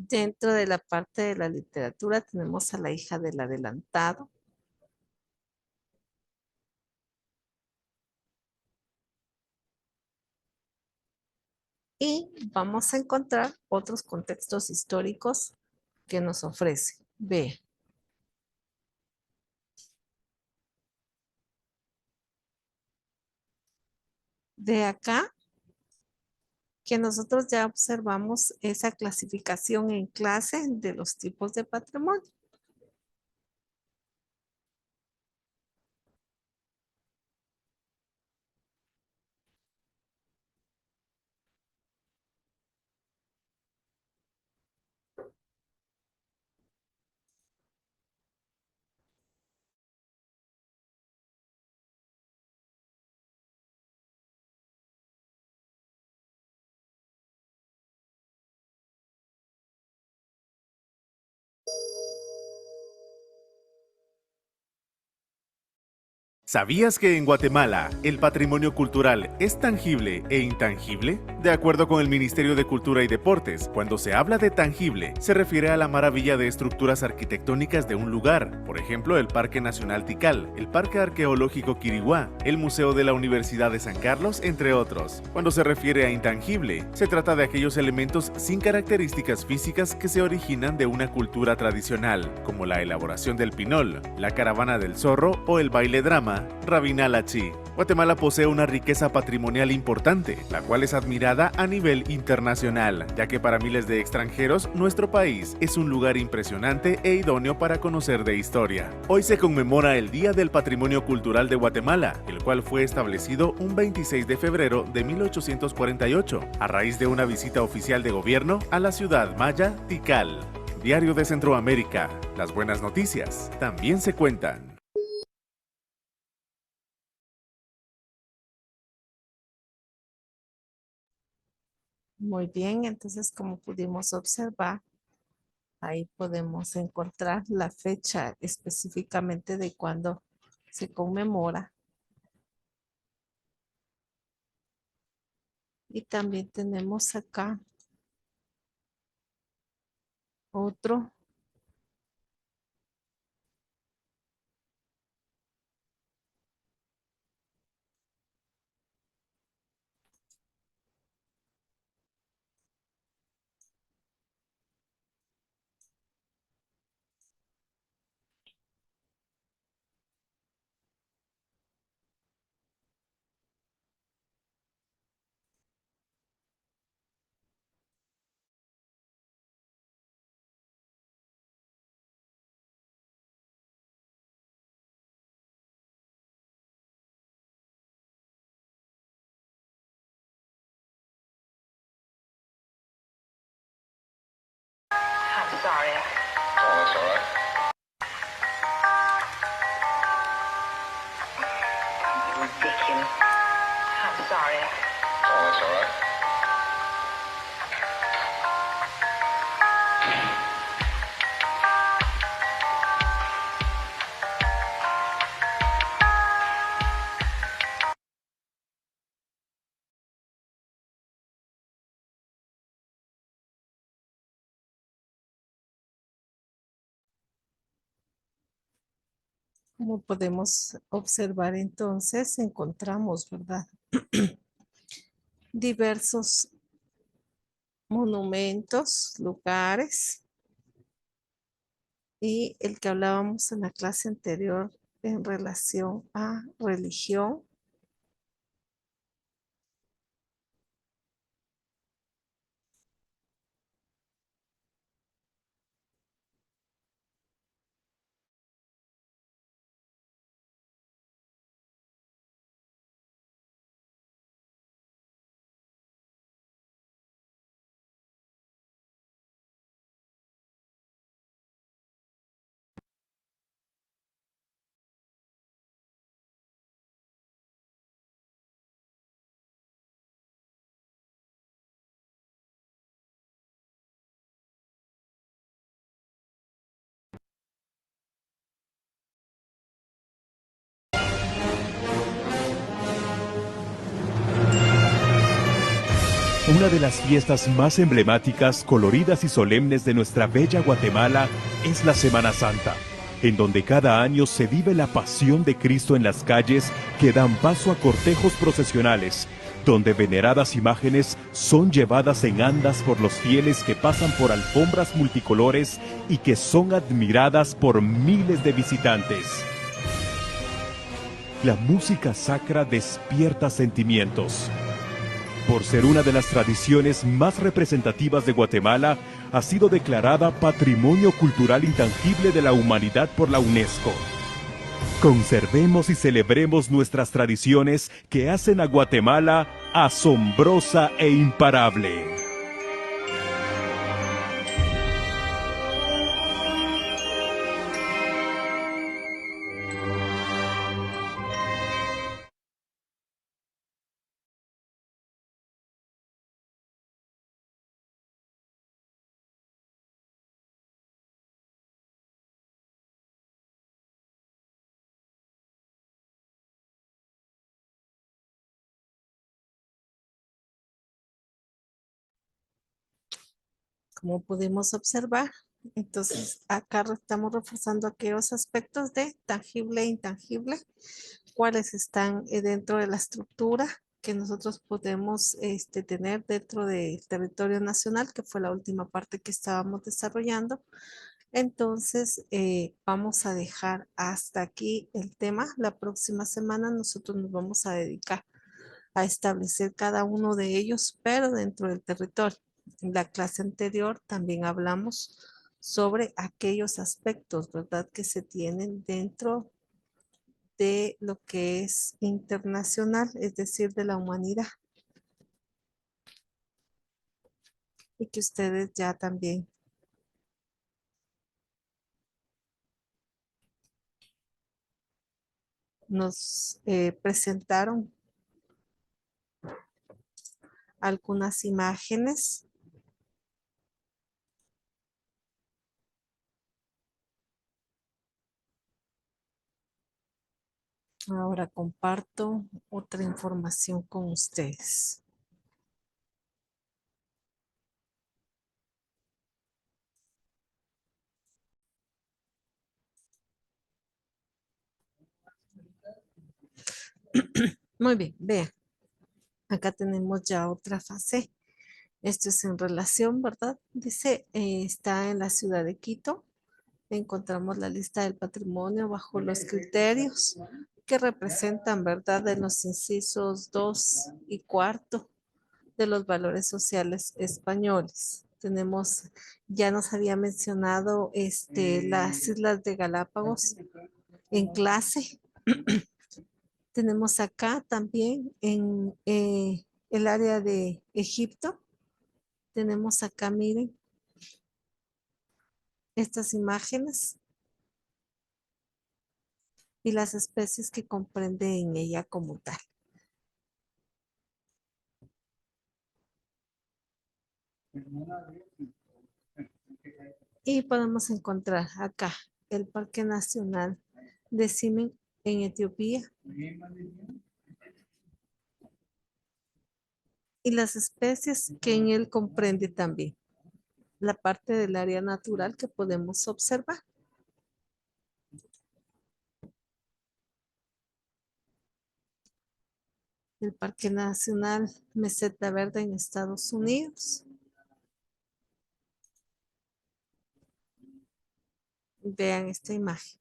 Dentro de la parte de la literatura tenemos a La hija del adelantado y vamos a encontrar otros contextos históricos que nos ofrece. Ve, de acá que nosotros ya observamos esa clasificación en clase de los tipos de patrimonio. ¿Sabías que en Guatemala el patrimonio cultural es tangible e intangible? De acuerdo con el Ministerio de Cultura y Deportes, cuando se habla de tangible, se refiere a la maravilla de estructuras arquitectónicas de un lugar, por ejemplo el Parque Nacional Tikal, el Parque Arqueológico Quiriguá, el Museo de la Universidad de San Carlos, entre otros. Cuando se refiere a intangible, se trata de aquellos elementos sin características físicas que se originan de una cultura tradicional, como la elaboración del pinol, la caravana del zorro o el baile drama Rabinalachi. Guatemala posee una riqueza patrimonial importante, la cual es admirada a nivel internacional, ya que para miles de extranjeros nuestro país es un lugar impresionante e idóneo para conocer de historia. Hoy se conmemora el Día del Patrimonio Cultural de Guatemala, el cual fue establecido un 26 de febrero de 1848, a raíz de una visita oficial de gobierno a la ciudad maya Tikal. Diario de Centroamérica. Las buenas noticias también se cuentan. Muy bien, entonces como pudimos observar, ahí podemos encontrar la fecha específicamente de cuando se conmemora. Y también tenemos acá otro. I'm sorry. Oh, that's all right. Ridiculous. I'm sorry. Oh, that's all right. Como podemos observar entonces, encontramos, ¿verdad? Diversos monumentos, lugares y el que hablábamos en la clase anterior en relación a religión. Una de las fiestas más emblemáticas, coloridas y solemnes de nuestra bella Guatemala es la Semana Santa, en donde cada año se vive la pasión de Cristo en las calles que dan paso a cortejos procesionales, donde veneradas imágenes son llevadas en andas por los fieles que pasan por alfombras multicolores y que son admiradas por miles de visitantes. La música sacra despierta sentimientos. Por ser una de las tradiciones más representativas de Guatemala, ha sido declarada Patrimonio Cultural Intangible de la Humanidad por la UNESCO. Conservemos y celebremos nuestras tradiciones que hacen a Guatemala asombrosa e imparable. Como pudimos observar, entonces acá estamos reforzando aquellos aspectos de tangible e intangible, cuáles están dentro de la estructura que nosotros podemos tener dentro del territorio nacional, que fue la última parte que estábamos desarrollando. Entonces, vamos a dejar hasta aquí el tema. La próxima semana nosotros nos vamos a dedicar a establecer cada uno de ellos, pero dentro del territorio. En la clase anterior también hablamos sobre aquellos aspectos, ¿verdad?, que se tienen dentro de lo que es internacional, es decir, de la humanidad. Y que ustedes ya también nos presentaron algunas imágenes. Ahora comparto otra información con ustedes. Muy bien, vean. Acá tenemos ya otra fase. Esto es en relación, ¿verdad? Dice, está en la ciudad de Quito. Encontramos la lista del patrimonio bajo los criterios que representan, ¿verdad?, de los incisos 2 y 4 de los valores sociales españoles. Tenemos, ya nos había mencionado las Islas de Galápagos en clase. Tenemos acá también en el área de Egipto. Tenemos acá, miren, estas imágenes y las especies que comprende en ella como tal. Y podemos encontrar acá el Parque Nacional de Simen en Etiopía. Y las especies que en él comprende también. La parte del área natural que podemos observar. El Parque Nacional Meseta Verde en Estados Unidos. Vean esta imagen.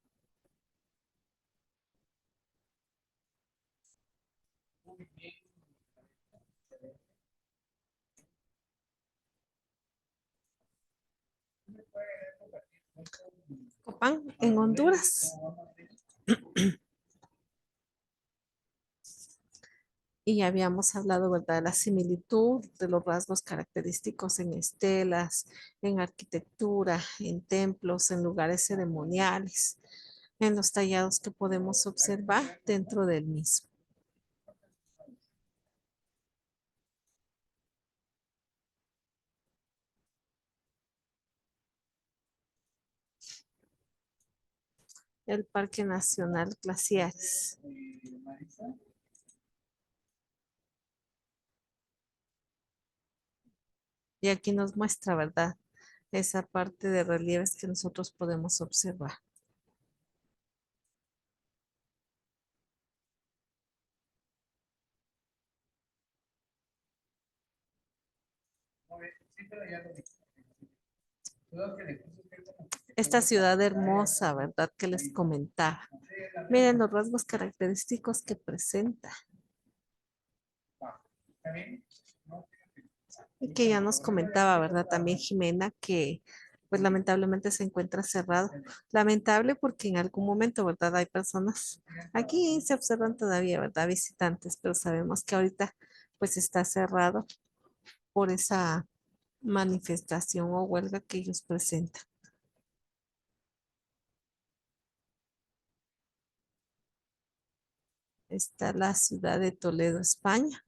Copán, en Honduras. Y ya habíamos hablado, ¿verdad?, de la similitud de los rasgos característicos en estelas, en arquitectura, en templos, en lugares ceremoniales, en los tallados que podemos observar dentro del mismo. El Parque Nacional Glaciares. Y aquí nos muestra, ¿verdad? Esa parte de relieves que nosotros podemos observar. Esta ciudad hermosa, ¿verdad? Que les comentaba. Miren los rasgos característicos que presenta. Y que ya nos comentaba, ¿verdad? También Jimena que pues lamentablemente se encuentra cerrado. Lamentable porque en algún momento, ¿verdad? Hay personas, aquí se observan todavía, ¿verdad? Visitantes, pero sabemos que ahorita pues está cerrado por esa manifestación o huelga que ellos presentan. Está la ciudad de Toledo, España.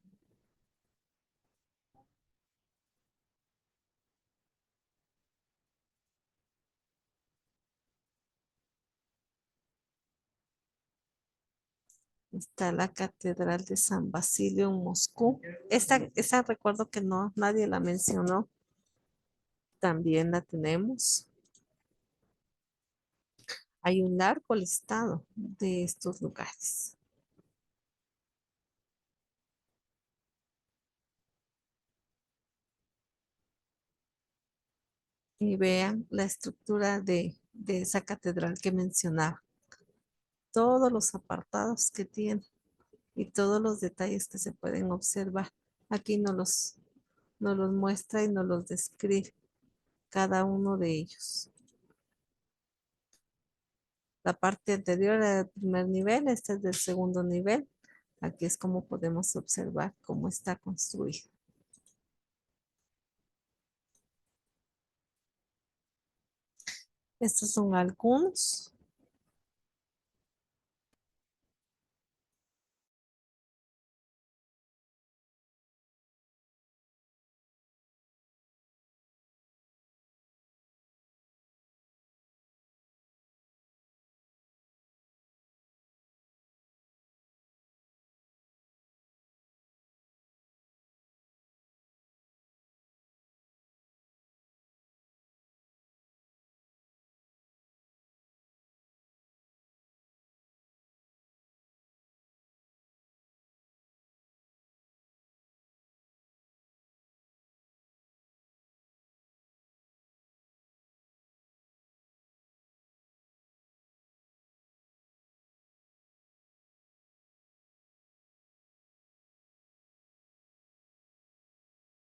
Está la Catedral de San Basilio en Moscú. Esa recuerdo que no, nadie la mencionó. También la tenemos. Hay un largo listado de estos lugares. Y vean la estructura de esa catedral que mencionaba. Todos los apartados que tiene y todos los detalles que se pueden observar. Aquí nos los muestra y nos los describe cada uno de ellos. La parte anterior era del primer nivel, este es del segundo nivel. Aquí es como podemos observar cómo está construido. Estos son algunos.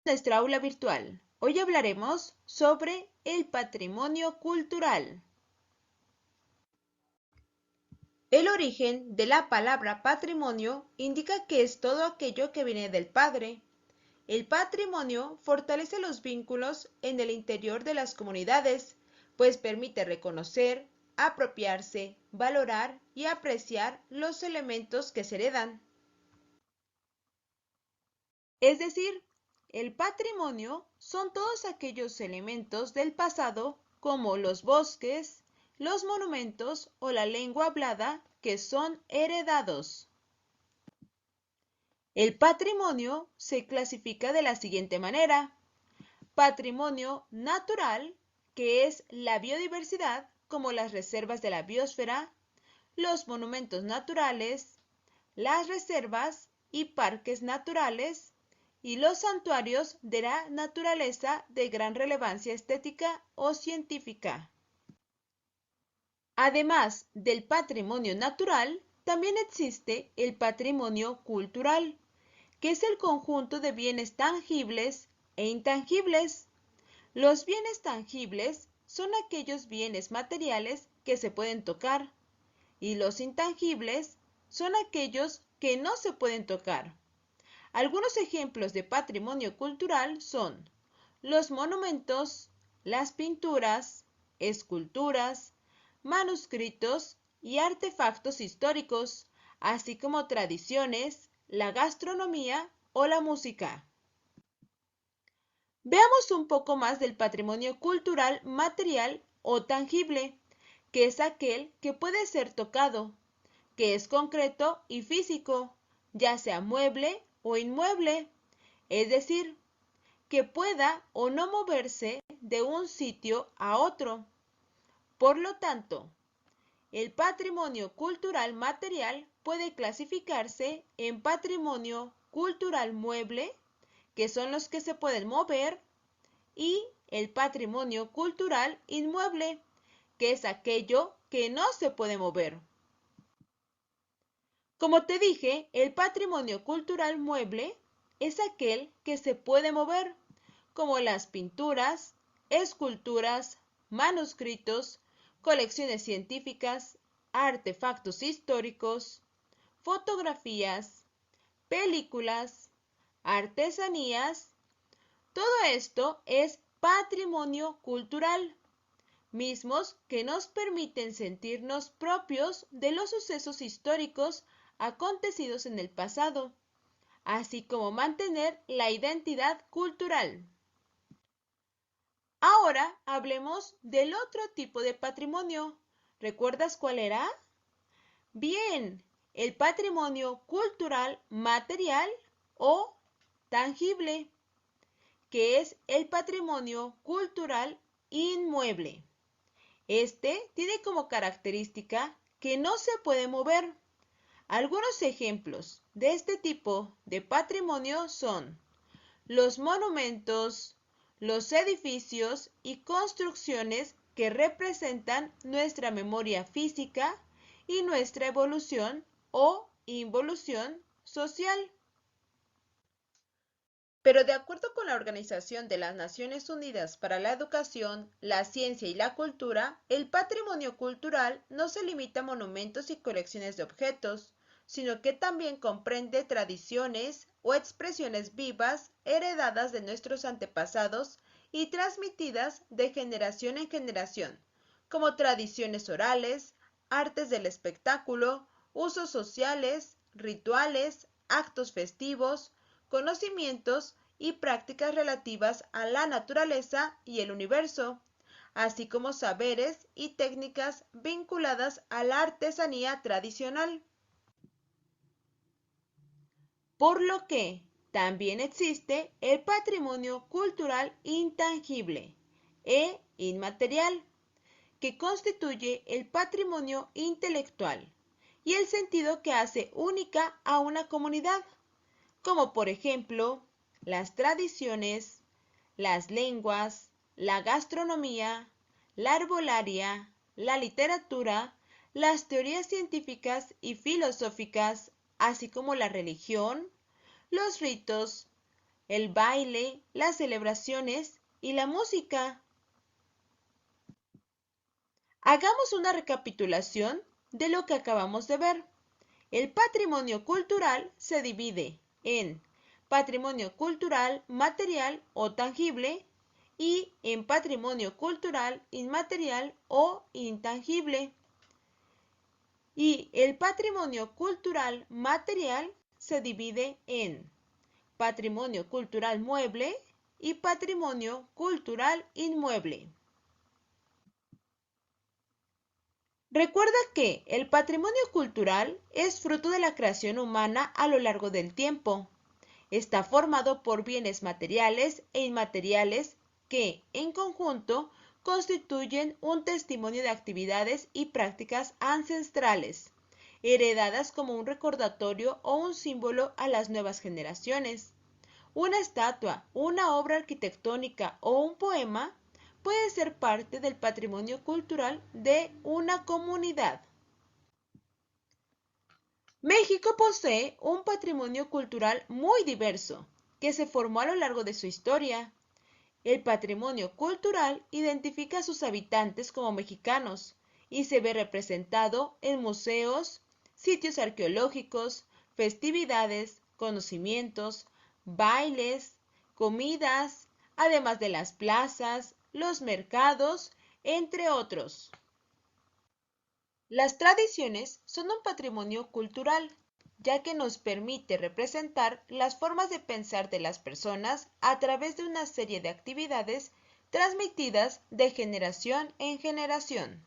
Nuestra aula virtual. Hoy hablaremos sobre el patrimonio cultural. El origen de la palabra patrimonio indica que es todo aquello que viene del padre. El patrimonio fortalece los vínculos en el interior de las comunidades, pues permite reconocer, apropiarse, valorar y apreciar los elementos que se heredan. Es decir, el patrimonio son todos aquellos elementos del pasado como los bosques, los monumentos o la lengua hablada que son heredados. El patrimonio se clasifica de la siguiente manera. Patrimonio natural, que es la biodiversidad como las reservas de la biosfera, los monumentos naturales, las reservas y parques naturales, y los santuarios de la naturaleza de gran relevancia estética o científica. Además del patrimonio natural, también existe el patrimonio cultural, que es el conjunto de bienes tangibles e intangibles. Los bienes tangibles son aquellos bienes materiales que se pueden tocar, y los intangibles son aquellos que no se pueden tocar. Algunos ejemplos de patrimonio cultural son los monumentos, las pinturas, esculturas, manuscritos y artefactos históricos, así como tradiciones, la gastronomía o la música. Veamos un poco más del patrimonio cultural material o tangible, que es aquel que puede ser tocado, que es concreto y físico, ya sea mueble o inmueble, es decir, que pueda o no moverse de un sitio a otro. Por lo tanto, el patrimonio cultural material puede clasificarse en patrimonio cultural mueble, que son los que se pueden mover, y el patrimonio cultural inmueble, que es aquello que no se puede mover. Como te dije, el patrimonio cultural mueble es aquel que se puede mover, como las pinturas, esculturas, manuscritos, colecciones científicas, artefactos históricos, fotografías, películas, artesanías. Todo esto es patrimonio cultural, mismos que nos permiten sentirnos propios de los sucesos históricos acontecidos en el pasado, así como mantener la identidad cultural. Ahora hablemos del otro tipo de patrimonio. ¿Recuerdas cuál era? Bien, el patrimonio cultural material o tangible, que es el patrimonio cultural inmueble. Este tiene como característica que no se puede mover. Algunos ejemplos de este tipo de patrimonio son los monumentos, los edificios y construcciones que representan nuestra memoria física y nuestra evolución o involución social. Pero de acuerdo con la Organización de las Naciones Unidas para la Educación, la Ciencia y la Cultura, el patrimonio cultural no se limita a monumentos y colecciones de objetos, sino que también comprende tradiciones o expresiones vivas heredadas de nuestros antepasados y transmitidas de generación en generación, como tradiciones orales, artes del espectáculo, usos sociales, rituales, actos festivos, conocimientos y prácticas relativas a la naturaleza y el universo, así como saberes y técnicas vinculadas a la artesanía tradicional. Por lo que también existe el patrimonio cultural intangible e inmaterial, que constituye el patrimonio intelectual y el sentido que hace única a una comunidad, como por ejemplo las tradiciones, las lenguas, la gastronomía, la herbolaria, la literatura, las teorías científicas y filosóficas, así como la religión, los ritos, el baile, las celebraciones y la música. Hagamos una recapitulación de lo que acabamos de ver. El patrimonio cultural se divide en patrimonio cultural material o tangible y en patrimonio cultural inmaterial o intangible. Y el patrimonio cultural material se divide en patrimonio cultural mueble y patrimonio cultural inmueble. Recuerda que el patrimonio cultural es fruto de la creación humana a lo largo del tiempo. Está formado por bienes materiales e inmateriales que, en conjunto, constituyen un testimonio de actividades y prácticas ancestrales, heredadas como un recordatorio o un símbolo a las nuevas generaciones. Una estatua, una obra arquitectónica o un poema puede ser parte del patrimonio cultural de una comunidad. México posee un patrimonio cultural muy diverso, que se formó a lo largo de su historia. El patrimonio cultural identifica a sus habitantes como mexicanos y se ve representado en museos, sitios arqueológicos, festividades, conocimientos, bailes, comidas, además de las plazas, los mercados, entre otros. Las tradiciones son un patrimonio cultural, ya que nos permite representar las formas de pensar de las personas a través de una serie de actividades transmitidas de generación en generación.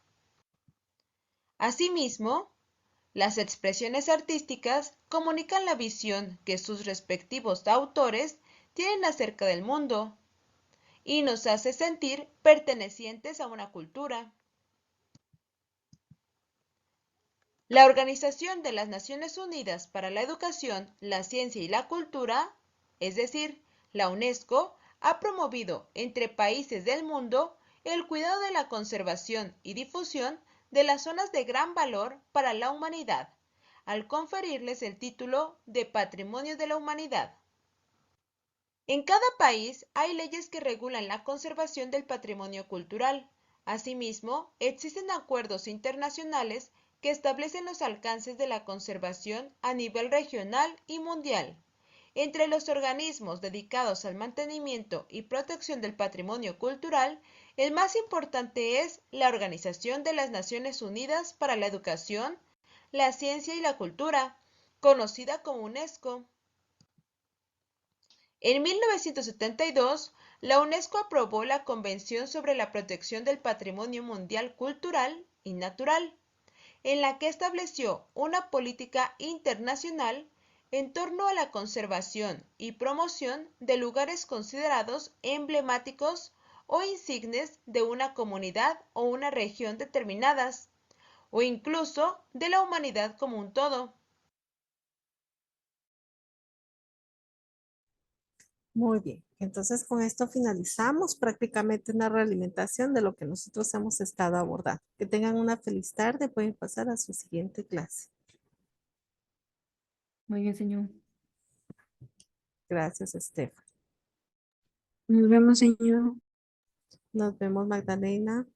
Asimismo, las expresiones artísticas comunican la visión que sus respectivos autores tienen acerca del mundo y nos hace sentir pertenecientes a una cultura. La Organización de las Naciones Unidas para la Educación, la Ciencia y la Cultura, es decir, la UNESCO, ha promovido entre países del mundo el cuidado de la conservación y difusión de las zonas de gran valor para la humanidad, al conferirles el título de Patrimonio de la Humanidad. En cada país hay leyes que regulan la conservación del patrimonio cultural. Asimismo, existen acuerdos internacionales que establecen los alcances de la conservación a nivel regional y mundial. Entre los organismos dedicados al mantenimiento y protección del patrimonio cultural, el más importante es la Organización de las Naciones Unidas para la Educación, la Ciencia y la Cultura, conocida como UNESCO. En 1972, la UNESCO aprobó la Convención sobre la Protección del Patrimonio Mundial Cultural y Natural, en la que estableció una política internacional en torno a la conservación y promoción de lugares considerados emblemáticos o insignes de una comunidad o una región determinadas, o incluso de la humanidad como un todo. Muy bien, entonces con esto finalizamos prácticamente una realimentación de lo que nosotros hemos estado abordando. Que tengan una feliz tarde, pueden pasar a su siguiente clase. Muy bien, señor. Gracias, Estefan. Nos vemos, señor. Nos vemos, Magdalena.